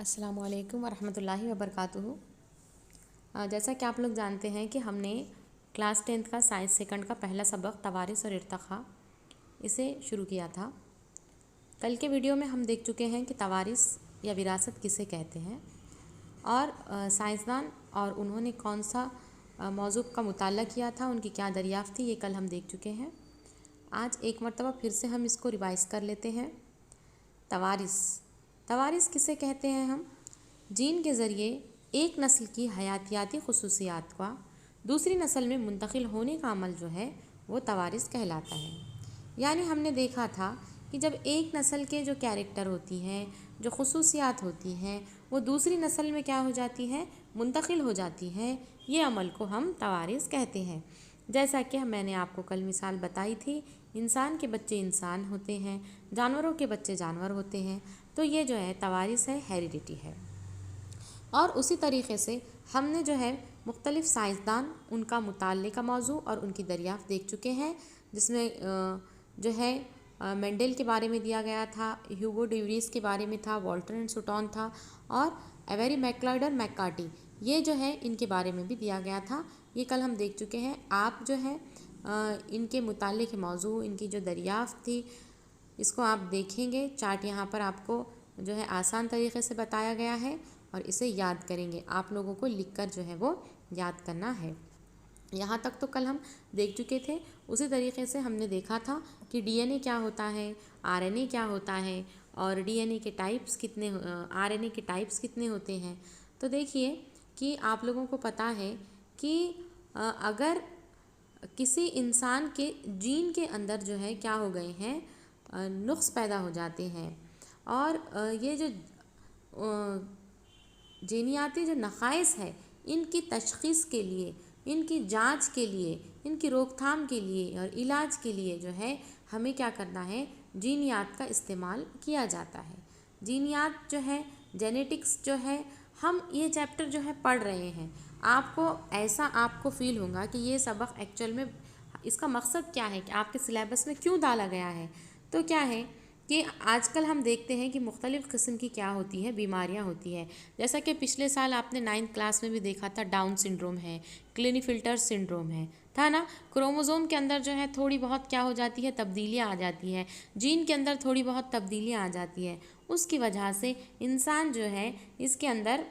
अस्सलामु अलैकुम वरहमतुल्लाहि वबरकातुहू। जैसा कि आप लोग जानते हैं कि हमने क्लास 10th का साइंस सेकंड का पहला सबक तवारिस और इर्तिक़ा इसे शुरू किया था। कल के वीडियो में हम देख चुके हैं कि तवारिस या विरासत किसे कहते हैं और साइंसदान और उन्होंने कौन सा मौजू का मुताला किया था, उनकी क्या दरियाफ़त थी, ये कल हम देख चुके हैं। आज एक मरतबा फिर से हम इसको रिवाइज़ कर लेते हैं। तवारिस किसे कहते हैं? हम जीन के ज़रिए एक नस्ल की हयातियाती ख़ुसूसियात का दूसरी नस्ल में मुंतकिल होने का अमल जो है वो तवारिस कहलाता है। यानी हमने देखा था कि जब एक नस्ल के जो कैरेक्टर होती हैं, जो ख़ुसूसियात होती हैं, वो दूसरी नस्ल में क्या हो जाती हैं, मुंतकिल हो जाती हैं, ये अमल को हम तवारिस कहते हैं। जैसा कि मैंने आपको कल मिसाल बताई थी, इंसान के बच्चे इंसान होते हैं, जानवरों के बच्चे जानवर होते हैं, तो ये जो है तवारिस है, हेरिडिटी है। और उसी तरीक़े से हमने जो है मुख्तलिफ़ साइंसदान, उनका मुताल्ले का मौजू और उनकी दरियाफ़त देख चुके हैं, जिसमें जो है मेंडल के बारे में दिया गया था, ह्यूगो ड्यूरिस के बारे में था, वॉल्टर एंड सूटॉन था और एवेरी मैकलॉयड और मैककार्टी, ये जो है इनके बारे में भी दिया गया था। ये कल हम देख चुके हैं। आप जो है इनके मुताल्ले के मौजू, इनकी जो दरियाफ़त थी, इसको आप देखेंगे। चार्ट यहाँ पर आपको जो है आसान तरीक़े से बताया गया है और इसे याद करेंगे। आप लोगों को लिखकर जो है वो याद करना है। यहाँ तक तो कल हम देख चुके थे। उसी तरीक़े से हमने देखा था कि डीएनए क्या होता है, आरएनए क्या होता है और डीएनए के टाइप्स कितने, आरएनए के टाइप्स कितने होते हैं। तो देखिए कि आप लोगों को पता है कि अगर किसी इंसान के जीन के अंदर जो है क्या हो गए हैं, नुक्स पैदा हो जाते हैं और ये जो जीनियाती जो नक़ाइस है, इनकी तशख़ीस के लिए, इनकी जांच के लिए, इनकी रोकथाम के लिए और इलाज के लिए जो है हमें क्या करना है, जीनियात का इस्तेमाल किया जाता है। जीनियात जो है, जेनेटिक्स जो है, हम ये चैप्टर जो है पढ़ रहे हैं। आपको फ़ील होगा कि ये सबक एक्चुअल में इसका मकसद क्या है, कि आपके सिलेबस में क्यों डाला गया है। तो क्या है कि आजकल हम देखते हैं कि मुख्तलिफ़ किस्म की क्या होती है, बीमारियां होती है। जैसा कि पिछले साल आपने 9th क्लास में भी देखा था, डाउन सिंड्रोम है, क्लिनीफिल्टर सिंड्रोम है, था ना। क्रोमोज़ोम के अंदर जो है थोड़ी बहुत क्या हो जाती है, तब्दीलियां आ जाती है, जीन के अंदर थोड़ी बहुत तब्दीलियां आ जाती है। उसकी वजह से इंसान जो है इसके अंदर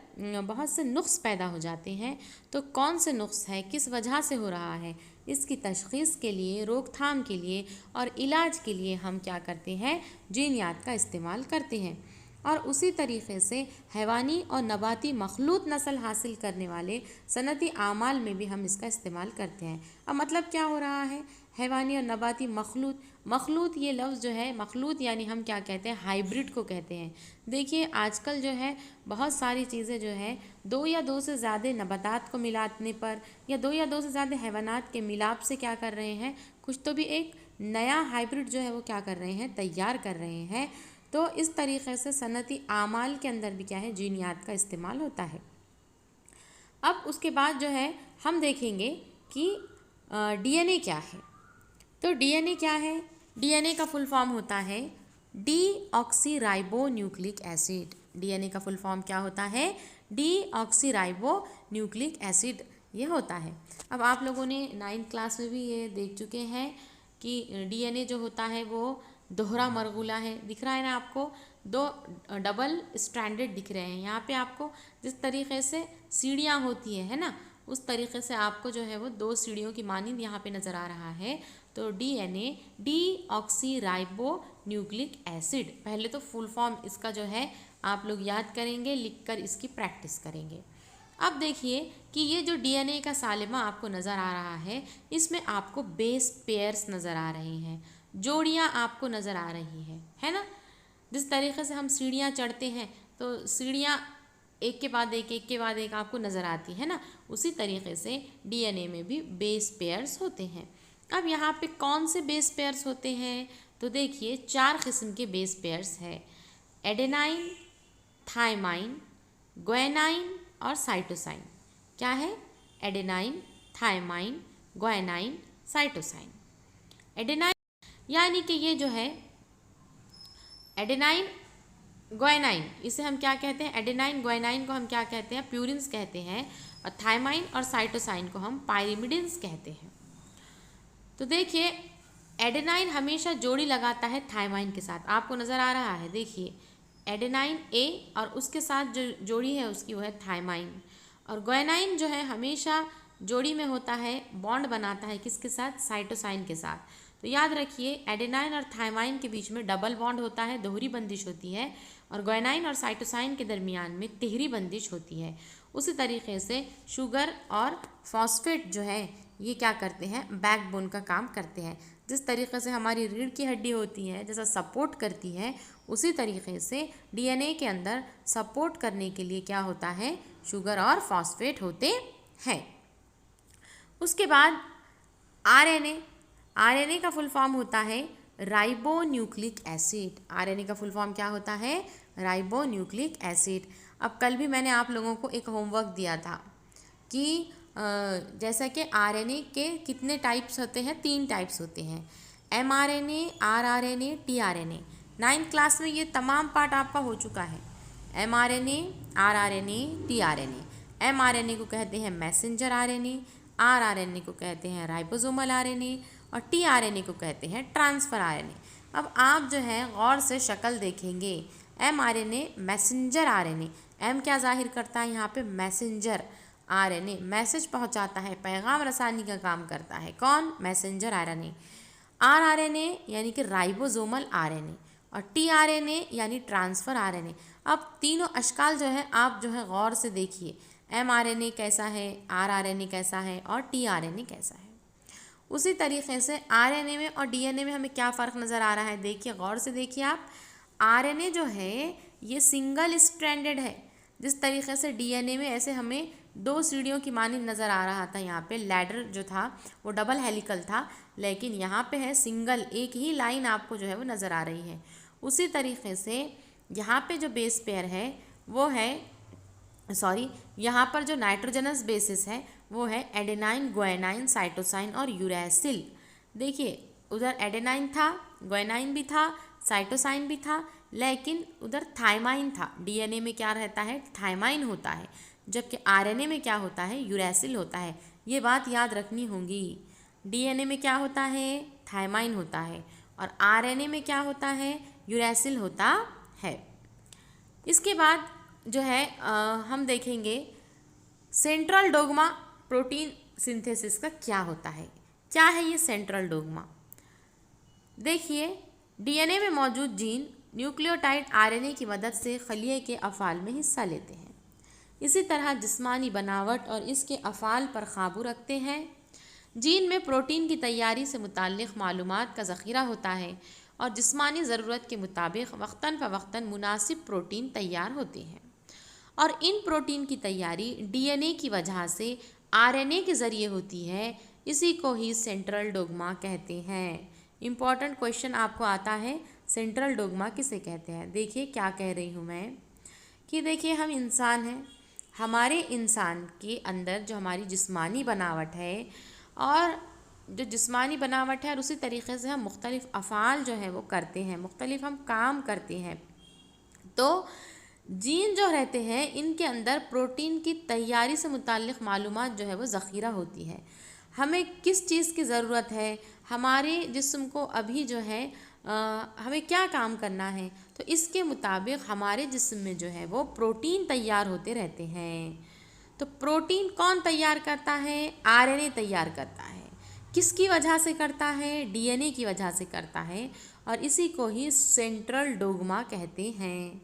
बहुत से नुक्स पैदा हो जाते हैं। तो कौन से नुक्स है, किस वजह से हो रहा है, इसकी तशख़ीस के लिए, रोकथाम के लिए और इलाज के लिए हम क्या करते हैं, जीनियात का इस्तेमाल करते हैं। और उसी तरीक़े से हैवानी और नबाती मखलूत नस्ल हासिल करने वाले सनती आमाल में भी हम इसका इस्तेमाल करते हैं। अब मतलब क्या हो रहा है, हैवानी और नबाती मखलूत ये लफ्ज़ जो है, मखलूत यानी हम क्या कहते हैं, हाइब्रिड को कहते हैं। देखिए आजकल जो है बहुत सारी चीज़ें जो है दो या दो से ज़्यादा नबातात को मिलाने पर या दो या दो से ज़्यादा हैवानात के मिलाप से क्या कर रहे हैं, कुछ तो भी एक नया हाइब्रिड जो है वो क्या कर रहे हैं, तैयार कर रहे हैं। तो इस तरीक़े से सनती आमाल के अंदर भी क्या है, जीनियात का इस्तेमाल होता है। अब उसके बाद जो है हम देखेंगे कि डीएनए क्या है। तो डीएनए क्या है, डीएनए का फुल फॉर्म होता है डीऑक्सी न्यूक्लिक एसिड। डीएनए का फुल फॉर्म क्या होता है, डीऑक्सी न्यूक्लिक एसिड, ये होता है। अब आप लोगों ने 9th क्लास में भी ये देख चुके हैं कि डीएनए जो होता है वो दोहरा मरगुला है। दिख रहा है ना आपको, दो डबल स्ट्रैंडेड दिख रहे हैं यहाँ पे आपको। जिस तरीक़े से सीढ़ियाँ होती है ना, उस तरीक़े से आपको जो है वो दो सीढ़ियों की मानिंद यहाँ पे नज़र आ रहा है। तो डीएनए डीऑक्सी न्यूक्लिक एसिड, पहले तो फुल फॉर्म इसका जो है आप लोग याद करेंगे, लिखकर इसकी प्रैक्टिस करेंगे। अब देखिए कि ये जो डीएनए का सालिमा आपको नज़र आ रहा है, इसमें आपको बेस पेयर्स नज़र आ रहे हैं, जोड़ियाँ आपको नज़र आ रही हैं, है ना। जिस तरीक़े से हम सीढ़ियाँ चढ़ते हैं तो सीढ़ियाँ एक के बाद एक आपको नज़र आती है ना, उसी तरीक़े से डीएनए में भी बेस पेयर्स होते हैं। अब यहाँ पे कौन से बेस पेयर्स होते हैं, तो देखिए 4 किस्म के बेस पेयर्स है, एडेनाइन, थायमाइन, ग्वानिन और साइटोसाइन। क्या है, adenine, thymine, guanine, cytosine. Adenine यानी कि ये जो है एडेनाइन ग्वाइनाइन, इसे हम क्या कहते हैं, एडेनाइन। ग्वाइनाइन को हम क्या कहते हैं, प्यूरिन्स कहते हैं। और थायमाइन और साइटोसाइन को हम पायरिमिडिन्स कहते हैं। तो देखिए, एडेनाइन हमेशा जोड़ी लगाता है थायमाइन के साथ, आपको नज़र आ रहा है, देखिए एडेनाइन ए और उसके साथ जो जोड़ी है उसकी वो है थायमाइन। और ग्वाइनाइन जो है हमेशा जोड़ी में होता है, बॉन्ड बनाता है किसके साथ, साइटोसाइन के साथ। तो याद रखिए, एडेनाइन और थायमाइन के बीच में डबल बॉन्ड होता है, दोहरी बंदिश होती है। और ग्वाइनाइन और साइटोसाइन के दरमियान में तिहरी बंदिश होती है। उसी तरीके से शुगर और फॉस्फेट जो है ये क्या करते हैं, बैकबोन का काम करते हैं। जिस तरीके से हमारी रीढ़ की हड्डी होती है, जैसा सपोर्ट करती है, उसी तरीके से डीएनए के अंदर सपोर्ट करने के लिए क्या होता है, शुगर और फॉस्फेट होते हैं। उसके बाद आरएनए, आरएनए का फुल फॉर्म होता है राइबो न्यूक्लिक एसिड। आरएनए का फुल फॉर्म क्या होता है, राइबो न्यूक्लिक एसिड। अब कल भी मैंने आप लोगों को एक होमवर्क दिया था कि जैसा कि आरएनए के कितने टाइप्स होते हैं, 3 टाइप्स होते हैं, mRNA, rRNA, tRNA. 9th class में ये तमाम पार्ट आपका हो चुका है, एमआरएनए, आरआरएनए, टीआरएनए। एमआरएनए को कहते हैं मैसेंजर आरएनए, आरआरएनए को कहते हैं राइबोसोमल आरएनए और टीआरएनए को कहते हैं ट्रांसफर आरएनए। अब आप जो है गौर से शक्ल देखेंगे, एमआरएनए मैसेंजर आरएनए, एम क्या जाहिर करता है यहाँ पे, मैसेंजर। आरएनए मैसेज पहुँचाता है, पैगाम रसानी का काम करता है, कौन, मैसेंजर आरएनए। आरआरएनए यानी कि राइबोसोमल आरएनए और टीआरएनए यानी ट्रांसफ़र आरएनए। अब तीनों अशकाल जो है आप जो है गौर से देखिए, एमआरएनए कैसा है, आरआरएनए कैसा है और टीआरएनए कैसा है। उसी तरीके से आरएनए में और डीएनए में हमें क्या फ़र्क नज़र आ रहा है, देखिए गौर से देखिए आप। आरएनए जो है ये सिंगल स्ट्रैंडेड है, जिस तरीके से डीएनए में ऐसे हमें 2 सीढ़ियों की मानिंद नज़र आ रहा था। यहाँ पे लैडर जो था वो डबल हेलिकल था, लेकिन यहाँ पे है सिंगल, एक ही लाइन आपको जो है वो नज़र आ रही है। उसी तरीके से यहाँ पे जो बेस पेयर है वो है, यहाँ पर जो नाइट्रोजनस बेसिस है वो है एडेनाइन, ग्वाइनाइन, साइटोसाइन और यूरैसिल। देखिए उधर एडेनाइन था, ग्वाइनाइन भी था, साइटोसाइन भी था, लेकिन उधर थायमाइन था। डीएनए में क्या रहता है, थायमाइन होता है, जबकि आरएनए में क्या होता है, यूरैसिल होता है। ये बात याद रखनी होगी, डीएनए में क्या होता है, थायमाइन होता है और आरएनए में क्या होता है, यूरैसिल होता है। इसके बाद जो है हम देखेंगे सेंट्रल डोग्मा प्रोटीन सिंथेसिस का क्या होता है। क्या है ये सेंट्रल डोग्मा, देखिए डीएनए में मौजूद जीन न्यूक्लियोटाइड आरएनए की मदद से खलिए के अफ़ाल में हिस्सा लेते हैं। इसी तरह जिस्मानी बनावट और इसके अफ़ाल पर काबू रखते हैं। जीन में प्रोटीन की तैयारी से मुताल्लिक़ मालूमात का ज़ख़ीरा होता है और जिस्मानी ज़रूरत के मुताबिक वक्तन फ़वक्तन मुनासिब प्रोटीन तैयार होते हैं। और इन प्रोटीन की तैयारी डीएनए की वजह से आरएनए के ज़रिए होती है। इसी को ही सेंट्रल डोग्मा कहते हैं। इम्पॉर्टेंट क्वेश्चन आपको आता है, सेंट्रल डोग्मा किसे कहते हैं। देखिए क्या कह रही हूँ मैं कि देखिए हम इंसान हैं, हमारे इंसान के अंदर जो हमारी जिस्मानी बनावट है और जो जिस्मानी बनावट है और उसी तरीक़े से हम मुख्तलिफ़ अफ़ाल जो है वो करते हैं, मुख्तलिफ़ हम काम करते हैं। तो जीन जो रहते हैं इनके अंदर प्रोटीन की तैयारी से मुताल्लिक़ मालूमात जो है वो ज़ख़ीरा होती है। हमें किस चीज़ की ज़रूरत है, हमारे जिस्म को अभी जो है हमें क्या काम करना है, तो इसके मुताबिक हमारे जिस्म में जो है वो प्रोटीन तैयार होते रहते हैं। तो प्रोटीन कौन तैयार करता है, आरएनए तैयार करता है। किसकी वजह से करता है, डीएनए की वजह से करता है और इसी को ही सेंट्रल डोग्मा कहते हैं।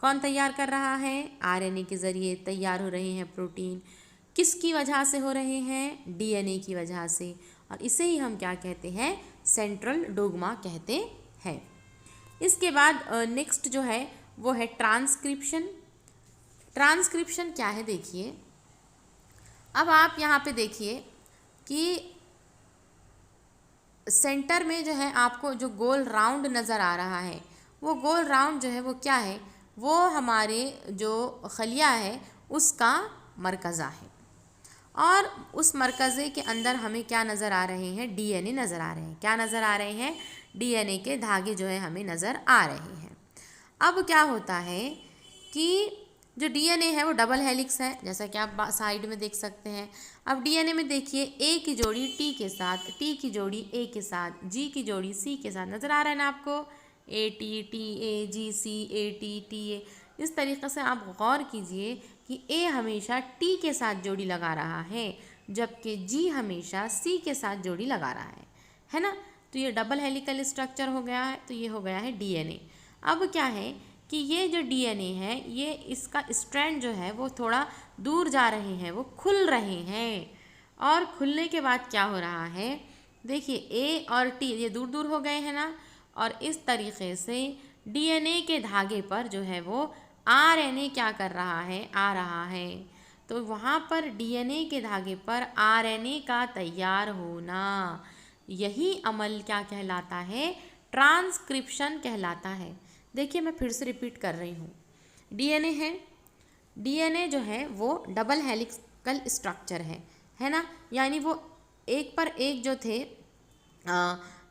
कौन तैयार कर रहा है, आरएनए के ज़रिए तैयार हो रहे हैं प्रोटीन। किसकी वजह से हो रहे हैं, डीएनए की वजह से, और इसे ही हम क्या कहते हैं, सेंट्रल डोग्मा कहते हैं। इसके बाद नेक्स्ट जो है वो है ट्रांसक्रिप्शन। ट्रांसक्रिप्शन क्या है, देखिए अब आप यहाँ पे देखिए कि सेंटर में जो है आपको जो गोल राउंड नज़र आ रहा है, वो गोल राउंड जो है वो क्या है, वो हमारे जो खलिया है उसका मरकज़ा है। और उस मरकज़े के अंदर हमें क्या नज़र आ रहे हैं, डीएनए नज़र आ रहे हैं। क्या नज़र आ रहे हैं, डीएनए के धागे जो है हमें नज़र आ रहे हैं। अब क्या होता है कि जो डीएनए है वो डबल हेलिक्स है, जैसा कि आप साइड में देख सकते हैं। अब डीएनए में देखिए ए की जोड़ी टी के साथ, टी की जोड़ी ए के साथ, जी की जोड़ी सी के साथ, नज़र आ रहा है ना आपको, A T T A G C A T T A. इस तरीके से आप गौर कीजिए कि ए हमेशा टी के साथ जोड़ी लगा रहा है, जबकि जी हमेशा सी के साथ जोड़ी लगा रहा है ना। तो ये डबल हेलिकल स्ट्रक्चर हो गया है, तो ये हो गया है डीएनए। अब क्या है कि ये जो डीएनए है, ये इसका स्ट्रैंड जो है वो थोड़ा दूर जा रहे हैं, वो खुल रहे हैं। और खुलने के बाद क्या हो रहा है, देखिए ए और टी ये दूर दूर हो गए हैं ना, और इस तरीके से डीएनए के धागे पर जो है वो आरएनए क्या कर रहा है, आ रहा है। तो वहाँ पर डीएनए के धागे पर आरएनए का तैयार होना, यही अमल क्या कहलाता है, ट्रांसक्रिप्शन कहलाता है। देखिए मैं फिर से रिपीट कर रही हूँ, डीएनए है, डीएनए जो है वो डबल हेलिकल स्ट्रक्चर है ना, यानी वो एक पर एक जो थे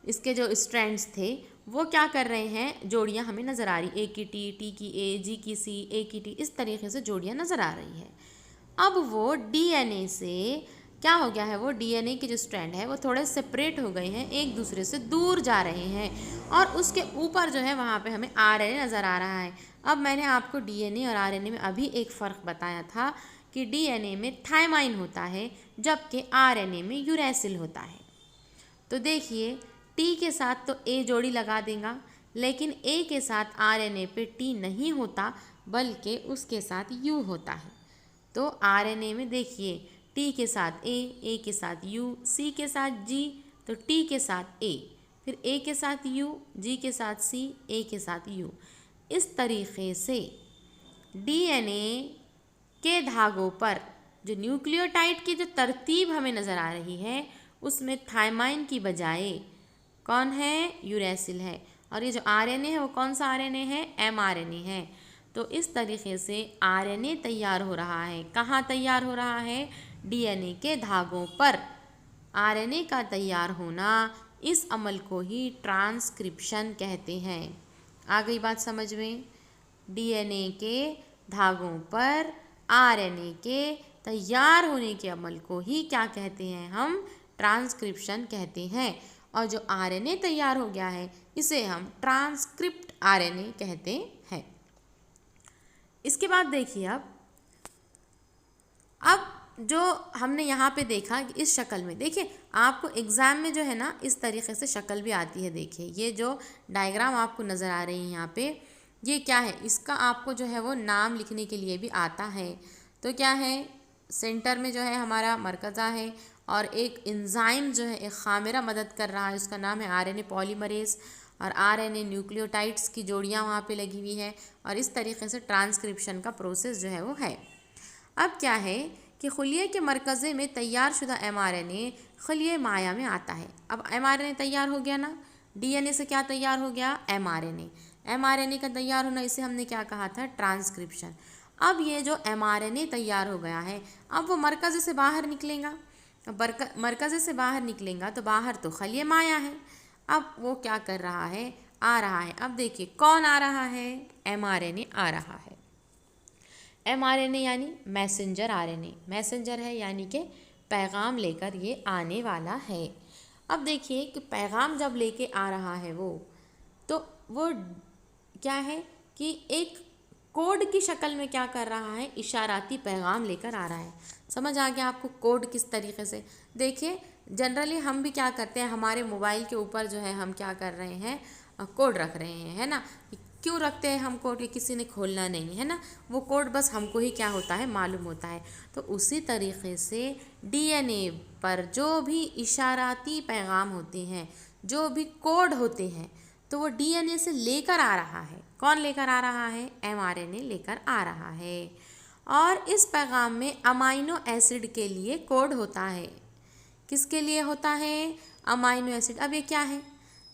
इसके जो स्ट्रैंड्स थे वो क्या कर रहे हैं, जोड़ियाँ हमें नज़र आ रही, ए की टी, टी की ए, जी की सी, ए की टी, इस तरीके से जोड़ियाँ नज़र आ रही है। अब वो डीएनए से क्या हो गया है, वो डीएनए के जो स्ट्रैंड है वो थोड़े सेपरेट हो गए हैं, एक दूसरे से दूर जा रहे हैं, और उसके ऊपर जो है वहाँ पे हमें आरएनए नज़र आ रहा है। अब मैंने आपको डीएनए और आरएनए में अभी एक फ़र्क बताया था कि डीएनए में थायमाइन होता है, जबकि आरएनए में यूरैसिल होता है। तो देखिए टी के साथ तो ए जोड़ी लगा देगा, लेकिन ए के साथ आरएनए पे टी नहीं होता, बल्कि उसके साथ यू होता है। तो आरएनए में देखिए टी के साथ ए के साथ यू, सी के साथ जी, तो टी के साथ ए, फिर ए के साथ यू, जी के साथ सी, ए के साथ यू। इस तरीके से डीएनए के धागों पर जो न्यूक्लियोटाइड की जो तरतीब हमें नज़र आ रही है, उसमें थायमाइन की बजाय कौन है, यूरैसिल है। और ये जो आरएनए है वो कौन सा आरएनए है, एमआरएनए है। तो इस तरीके से आरएनए तैयार हो रहा है। कहाँ तैयार हो रहा है, डीएनए के धागों पर। आरएनए का तैयार होना, इस अमल को ही ट्रांसक्रिप्शन कहते हैं। आ गई बात समझ में, डीएनए के धागों पर आरएनए के तैयार होने के अमल को ही क्या कहते हैं, हम ट्रांसक्रिप्शन कहते हैं। और जो आरएनए तैयार हो गया है इसे हम ट्रांसक्रिप्ट आरएनए कहते हैं। इसके बाद देखिए अब जो हमने यहाँ पे देखा कि इस शक्ल में, देखिए आपको एग्ज़ाम में जो है ना इस तरीके से शक्ल भी आती है। देखिए ये जो डायग्राम आपको नज़र आ रही है यहाँ पे, ये क्या है, इसका आपको जो है वो नाम लिखने के लिए भी आता है। तो क्या है, सेंटर में जो है हमारा मरकज़ा है, और एक एंजाइम जो है, एक खामिरा मदद कर रहा है, उसका नाम है आरएनए पॉलीमरेज, और आरएनए न्यूक्लियोटाइड्स की जोड़ियाँ वहाँ पे लगी हुई है, और इस तरीके से ट्रांसक्रिप्शन का प्रोसेस जो है वो है। अब क्या है कि खलिये के मरकज़े में तैयार शुदा एमआरएनए खलिये माया में आता है। अब एमआरएनए तैयार हो गया ना, डीएनए से क्या तैयार हो गया, एमआरएनए। एमआरएनए का तैयार होना, इसे हमने क्या कहा था, ट्रांसक्रिप्शन। अब ये जो एमआरएनए तैयार हो गया है, अब वो मरकज़े से बाहर निकलेगा। मरकज़े से बाहर निकलेगा तो बाहर तो खलिये माया है। अब वो क्या कर रहा है, आ रहा है। अब देखिए कौन आ रहा है, एमआरएनए आ रहा है। एमआरएनए यानी मैसेंजर आरएनए, मैसेंजर है यानी कि पैगाम लेकर ये आने वाला है। अब देखिए कि पैगाम जब लेके आ रहा है तो वो क्या है कि एक कोड की शक्ल में क्या कर रहा है, इशाराती पैगाम लेकर आ रहा है। समझ आ गया आपको कोड किस तरीके से। देखिए जनरली हम भी क्या करते हैं, हमारे मोबाइल के ऊपर जो है हम क्या कर रहे हैं, कोड रख रहे हैं, है ना। क्यों रखते हैं हम कोड, किसी ने खोलना नहीं है ना, वो कोड बस हमको ही क्या होता है, मालूम होता है। तो उसी तरीके से डीएनए पर जो भी इशाराती पैगाम होते हैं, जो भी कोड होते हैं, तो वो डीएनए से लेकर आ रहा है। कौन लेकर आ रहा है, एमआरएनए लेकर आ रहा है। और इस पैगाम में अमाइनो एसिड के लिए कोड होता है। किसके लिए होता है, अमाइनो एसिड। अब ये क्या है,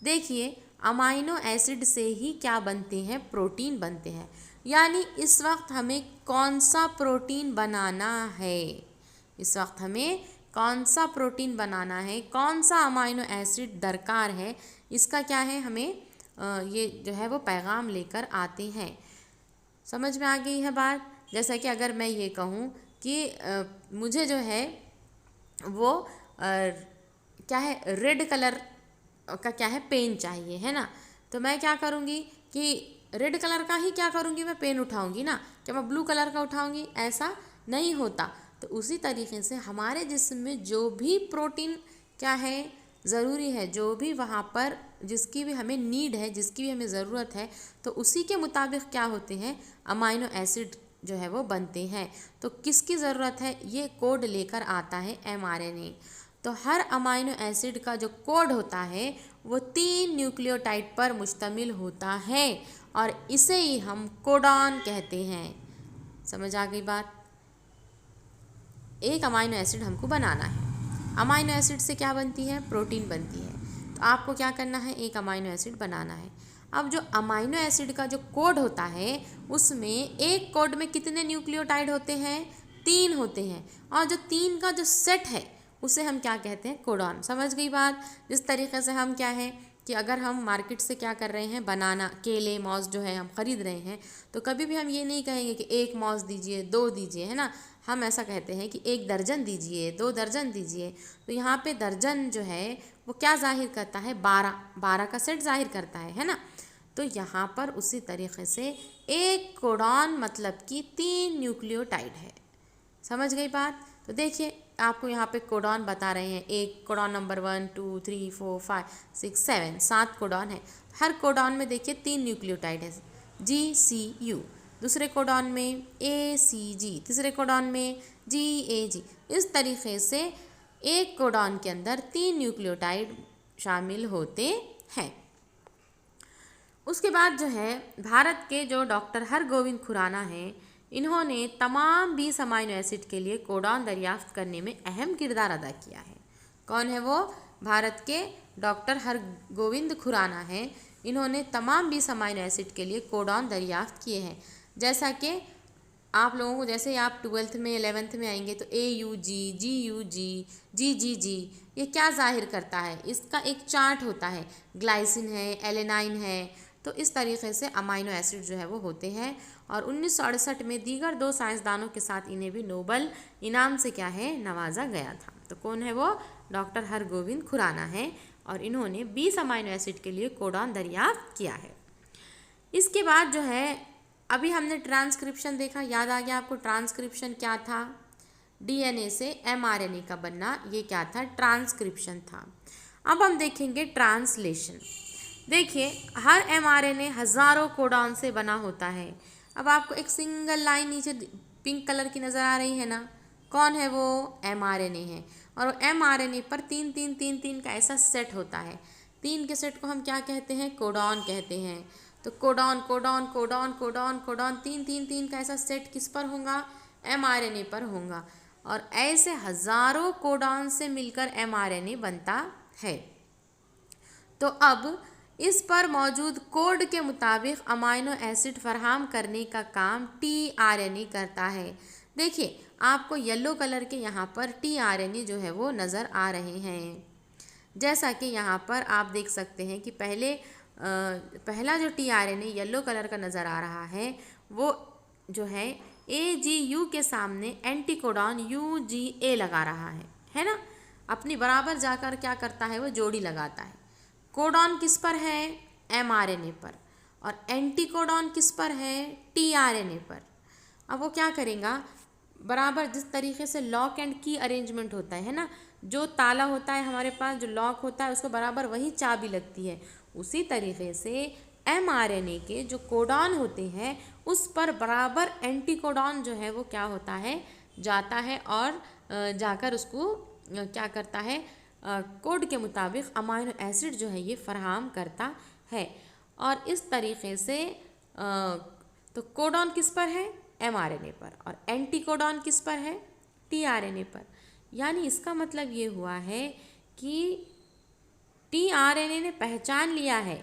देखिए अमाइनो एसिड से ही क्या बनते हैं, प्रोटीन बनते हैं। यानी इस वक्त हमें कौन सा प्रोटीन बनाना है, इस वक्त हमें कौन सा प्रोटीन बनाना है, कौन सा अमाइनो एसिड दरकार है, इसका क्या है, हमें ये जो है वो पैगाम लेकर आते हैं। समझ में आ गई है बात। जैसा कि अगर मैं ये कहूँ कि मुझे जो है वो क्या है, रेड कलर का क्या है, पेन चाहिए, है ना। तो मैं क्या करूँगी कि रेड कलर का ही क्या करूँगी, मैं पेन उठाऊँगी ना। क्या मैं ब्लू कलर का उठाऊँगी? ऐसा नहीं होता। तो उसी तरीके से हमारे जिस्म में जो भी प्रोटीन क्या है ज़रूरी है, जो भी वहाँ पर जिसकी भी हमें नीड है, जिसकी भी हमें ज़रूरत है, तो उसी के मुताबिक क्या होते हैं, अमाइनो एसिड जो है वो बनते हैं। तो किसकी ज़रूरत है, ये कोड लेकर आता है mRNA। तो हर अमाइनो एसिड का जो कोड होता है वो 3 न्यूक्लियोटाइड पर मुश्तमिल होता है और इसे ही हम कोडॉन कहते हैं। समझ आ गई बात। एक अमाइनो एसिड हमको बनाना है। अमाइनो एसिड से क्या बनती है, प्रोटीन बनती है। तो आपको क्या करना है, एक अमाइनो एसिड बनाना है। अब जो अमाइनो एसिड का जो कोड होता है उसमें एक कोड में कितने न्यूक्लियोटाइड होते हैं, 3 होते हैं। और जो 3 का जो सेट है उसे हम क्या कहते हैं, कोडॉन। समझ गई बात। जिस तरीके से हम क्या है कि अगर हम मार्केट से क्या कर रहे हैं, बनाना, केले, मौज जो है हम ख़रीद रहे हैं, तो कभी भी हम ये नहीं कहेंगे कि 1 मौज दीजिए, 2 दीजिए, है ना। हम ऐसा कहते हैं कि 1 दर्जन दीजिए, 2 दर्जन दीजिए। तो यहाँ पे दर्जन जो है वो क्या जाहिर करता है, 12 का सेट जाहिर करता है ना। तो यहाँ पर उसी तरीके से एक कोडॉन मतलब कि 3 न्यूक्लियोटाइड है। समझ गई बात। तो देखिए आपको यहाँ पे कोडॉन बता रहे हैं, एक कोडॉन नंबर 1 2 3 4 5 6 7 7 कोडॉन है। हर कोडॉन में देखिए 3 न्यूक्लियोटाइड है, GCU। दूसरे कोडॉन में ACG, तीसरे कोडॉन में GAG। इस तरीके से एक कोडॉन के अंदर 3 न्यूक्लियोटाइड शामिल होते हैं। उसके बाद जो है भारत के जो डॉक्टर हरगोविंद खुराना हैं, इन्होंने तमाम 20 अमाइनो एसिड के लिए कोडॉन दरियाफ्त करने में अहम किरदार अदा किया है। कौन है वो? भारत के डॉक्टर हरगोविंद खुराना हैं। इन्होंने तमाम 20 अमाइनो एसिड के लिए कोडॉन दरियाफ्त किए हैं। जैसा कि आप लोगों को, जैसे आप 12th में 11th में आएंगे तो AUG, GUG, GGG ये क्या जाहिर करता है, इसका एक चार्ट होता है। ग्लाइसिन है, एलेनाइन है। तो इस तरीके से अमाइनो एसिड जो है वो होते हैं। और 1968 में दीगर 2 साइंसदानों के साथ इन्हें भी नोबेल इनाम से क्या है, नवाजा गया था। तो कौन है वो? डॉक्टर हरगोविंद खुराना है और इन्होंने 20 अमाइनो एसिड के लिए कोडॉन दरियाफ्त किया है। इसके बाद जो है अभी हमने ट्रांसक्रिप्शन देखा, याद आ गया आपको ट्रांसक्रिप्शन क्या था? DNA से mRNA का बनना, ये क्या था? ट्रांसक्रिप्शन था। अब हम देखेंगे ट्रांसलेशन। देखिए हर mRNA हज़ारों कोडॉन से बना होता है। अब आपको एक सिंगल लाइन नीचे पिंक कलर की नज़र आ रही है ना, कौन है वो? mRNA है। और mRNA पर 3 3 3 3 का ऐसा सेट होता है। 3 के सेट को हम क्या कहते हैं? कोडॉन कहते हैं। तो codon codon codon codon codon 3 3 3 का ऐसा सेट किस पर होगा? mRNA पर होगा। और ऐसे हज़ारों कोडॉन से मिलकर mRNA बनता है। तो अब इस पर मौजूद कोड के मुताबिक अमाइनो एसिड फराहम करने का काम tRNA करता है। देखिए आपको येलो कलर के यहाँ पर tRNA जो है वो नज़र आ रहे हैं। जैसा कि यहाँ पर आप देख सकते हैं कि पहला जो tRNA येलो कलर का नज़र आ रहा है वो जो है AGU के सामने एंटीकोडॉन UGA लगा रहा है ना। अपनी बराबर जाकर क्या करता है, वो जोड़ी लगाता है। कोडॉन किस पर है? mRNA पर। और एंटीकोडॉन किस पर है? tRNA पर। अब वो क्या करेगा, बराबर जिस तरीके से लॉक एंड की अरेंजमेंट होता है ना, जो ताला होता है हमारे पास, जो लॉक होता है उसको बराबर वही चाबी लगती है, उसी तरीके से mRNA के जो कोडॉन होते हैं उस पर बराबर एंटीकोडॉन जो है वो क्या होता है, जाता है और जाकर उसको क्या करता है, कोड के मुताबिक अमाइनो एसिड जो है ये फराहम करता है। और इस तरीके से तो कोडॉन किस पर है? mRNA पर। और एंटीकोडॉन किस पर है? tRNA पर। यानी इसका मतलब ये हुआ है कि tRNA ने पहचान लिया है,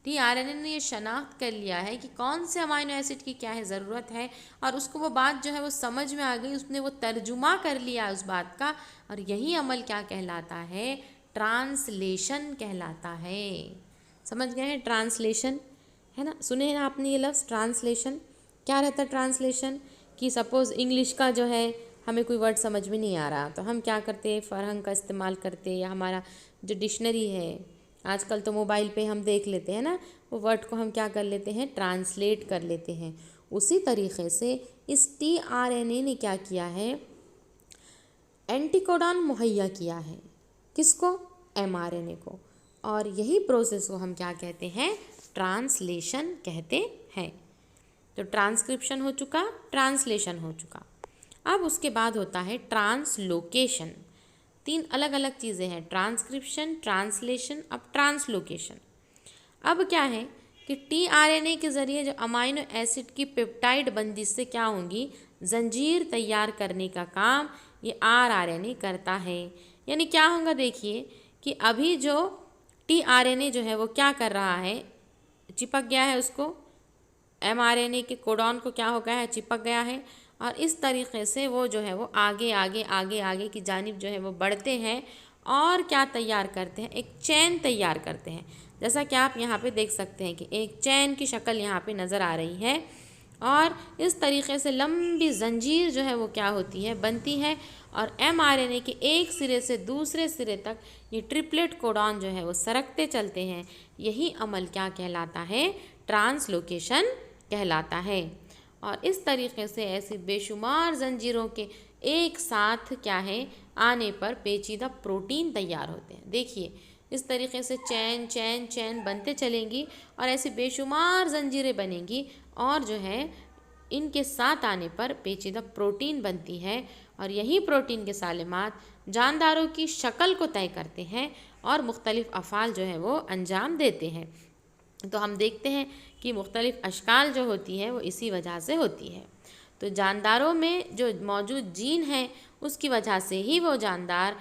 tRNA ने ये शनाख्त कर लिया है कि कौन से अमाइनो एसिड की क्या है ज़रूरत है, और उसको वो बात जो है वो समझ में आ गई, उसने वो तर्जुमा कर लिया उस बात का। और यही अमल क्या कहलाता है? ट्रांसलेशन कहलाता है। समझ गए हैं? ट्रांसलेशन है ना, सुने हैं ना आपने ये लफ्ज़ ट्रांसलेशन? क्या रहता है ट्रांसलेशन? कि सपोज़ इंग्लिश का जो है हमें कोई वर्ड समझ में नहीं आ रहा, तो हम क्या करते हैं, फ़रहंग का इस्तेमाल करते हैं, या हमारा जो डिक्शनरी है, आजकल तो मोबाइल पे हम देख लेते हैं ना, वो वर्ड को हम क्या कर लेते हैं, ट्रांसलेट कर लेते हैं। उसी तरीक़े से इस tRNA ने क्या किया है, एंटीकोडॉन मुहैया किया है। किसको? mRNA को। और यही प्रोसेस को हम क्या कहते हैं, ट्रांसलेशन कहते हैं। तो ट्रांसक्रिप्शन हो चुका, ट्रांसलेशन हो चुका। अब उसके बाद होता है ट्रांसलोकेशन। 3 अलग अलग चीज़ें हैं, ट्रांसक्रिप्शन, ट्रांसलेशन, अब ट्रांसलोकेशन। अब क्या है कि tRNA के ज़रिए जो अमाइनो एसिड की पेप्टाइड बंदी से क्या होंगी, जंजीर तैयार करने का काम ये rRNA करता है। यानी क्या होगा, देखिए कि अभी जो tRNA जो है वो क्या कर रहा है, चिपक गया है, उसको mRNA के कोडॉन को क्या हो गया है, चिपक गया है, और इस तरीक़े से वो जो है वो आगे आगे आगे आगे की जानिब जो है वो बढ़ते हैं और क्या तैयार करते हैं, एक चैन तैयार करते हैं। जैसा कि आप यहाँ पे देख सकते हैं कि एक चैन की शक्ल यहाँ पे नज़र आ रही है, और इस तरीक़े से लंबी जंजीर जो है वो क्या होती है, बनती है, और mRNA के एक सिरे से दूसरे सिरे तक ये ट्रिपलेट कोडॉन जो है वो सरकते चलते हैं। यही अमल क्या कहलाता है, ट्रांसलोकेशन कहलाता है। और इस तरीक़े से ऐसी बेशुमार जंजीरों के एक साथ क्या है आने पर पेचीदा प्रोटीन तैयार होते हैं। देखिए इस तरीक़े से चैन चैन चैन बनते चलेंगी और ऐसी बेशुमार जंजीरें बनेंगी, और जो है इनके साथ आने पर पेचीदा प्रोटीन बनती है, और यही प्रोटीन के सालिमात जानदारों की शक्ल को तय करते हैं और मुख्तलिफ़ अफ़ाल जो है वो अंजाम देते हैं। तो हम देखते हैं कि मुख्तलिफ़ अशकाल जो होती है वो इसी वजह से होती है। तो जानदारों में जो मौजूद जीन है उसकी वजह से ही वो जानदार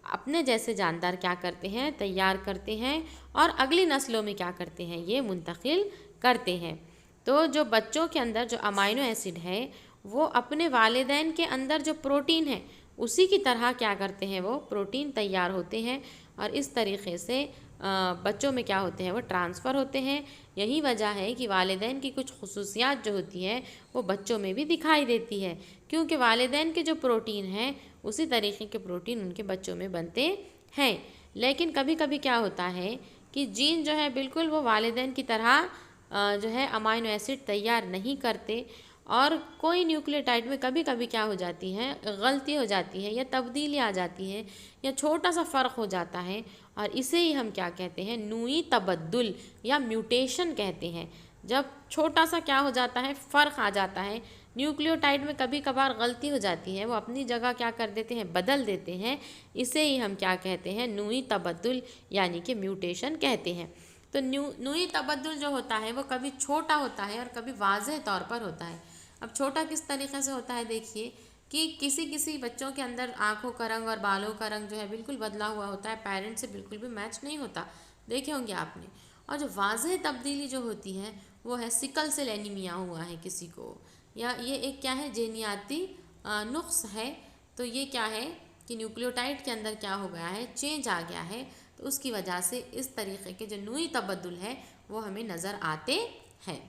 अपने जैसे जानदार क्या करते हैं, तैयार करते हैं, और अगली नस्लों में क्या करते हैं, ये मुंतकिल करते हैं। तो जो बच्चों के अंदर जो अमाइनो एसिड है वो अपने वालिदैन के अंदर जो प्रोटीन है उसी की तरह क्या करते हैं, वो प्रोटीन तैयार होते हैं, और इस तरीक़े से बच्चों में क्या होते हैं, वो ट्रांसफ़र होते हैं। यही वजह है कि वालिदैन की कुछ खुसूसियात जो होती हैं वो बच्चों में भी दिखाई देती है, क्योंकि वालिदैन के जो प्रोटीन हैं उसी तरीक़े के प्रोटीन उनके बच्चों में बनते हैं। लेकिन कभी कभी क्या होता है कि जीन जो है बिल्कुल वो वालिदैन की तरह जो है अमाइनो एसिड तैयार नहीं करते, और कोई न्यूक्लियोटाइड में कभी कभी क्या हो जाती है, गलती हो जाती है, या तब्दीली आ जाती है, या छोटा सा फ़र्क हो जाता है, और इसे ही हम क्या कहते हैं, नूई तबद्दुल या म्यूटेशन कहते हैं। जब छोटा सा क्या हो जाता है, फ़र्क आ जाता है, न्यूक्लियोटाइड में कभी कभार गलती हो जाती है, वो अपनी जगह क्या कर देते हैं, बदल देते हैं, इसे ही हम क्या कहते हैं, नूई तबद्दुल यानी कि म्यूटेशन कहते हैं। तो नूई तबद्दुल जो होता है वो कभी छोटा होता है और कभी वाज़ेह तौर पर होता है। अब छोटा किस तरीक़े से होता है, देखिए कि किसी किसी बच्चों के अंदर आँखों का रंग और बालों का रंग जो है बिल्कुल बदला हुआ होता है, पेरेंट्स से बिल्कुल भी मैच नहीं होता, देखे होंगे आपने। और जो वाज़ेह तब्दीली जो होती है वो है सिकल सेल एनीमिया हुआ है किसी को, या ये एक क्या है, जेनियाती नुक्स है। तो ये क्या है कि न्यूक्लियोटाइड के अंदर क्या हो गया है, चेंज आ गया है, तो उसकी वजह से इस तरीक़े के जो नूई तबद्दुल है वो हमें नज़र आते हैं।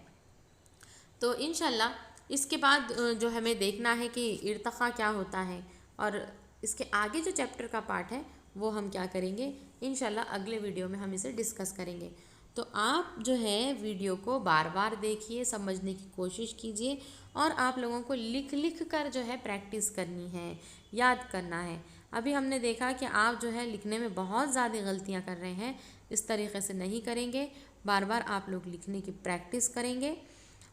तो इंशाल्लाह इसके बाद जो हमें देखना है कि इर्तिक़ा क्या होता है, और इसके आगे जो चैप्टर का पार्ट है वो हम क्या करेंगे, इंशाल्लाह अगले वीडियो में हम इसे डिस्कस करेंगे। तो आप जो है वीडियो को बार बार देखिए, समझने की कोशिश कीजिए, और आप लोगों को लिख लिख कर जो है प्रैक्टिस करनी है, याद करना है। अभी हमने देखा कि आप जो है लिखने में बहुत ज़्यादा गलतियाँ कर रहे हैं, इस तरीक़े से नहीं करेंगे, बार बार आप लोग लिखने की प्रैक्टिस करेंगे,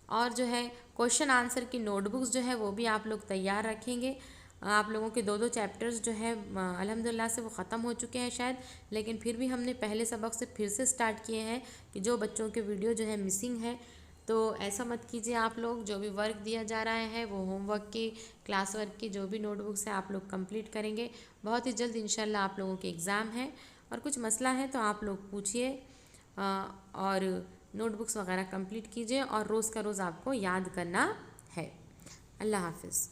और जो है क्वेश्चन आंसर की नोटबुक्स जो है वो भी आप लोग तैयार रखेंगे। आप लोगों के 2-2 चैप्टर्स जो है अल्हम्दुलिल्लाह से वो ख़त्म हो चुके हैं शायद, लेकिन फिर भी हमने पहले सबक से फिर से स्टार्ट किए हैं कि जो बच्चों के वीडियो जो है मिसिंग है, तो ऐसा मत कीजिए आप लोग। जो भी वर्क दिया जा रहा है वो होमवर्क की, क्लास वर्क की जो भी नोटबुक्स है आप लोग कंप्लीट करेंगे। बहुत ही जल्द इंशाल्लाह आप लोगों के एग्ज़ाम है, और कुछ मसला है तो आप लोग पूछिए, और नोटबुक्स वगैरह कंप्लीट कीजिए, और रोज़ का रोज़ आपको याद करना है। अल्लाह हाफ़िज़।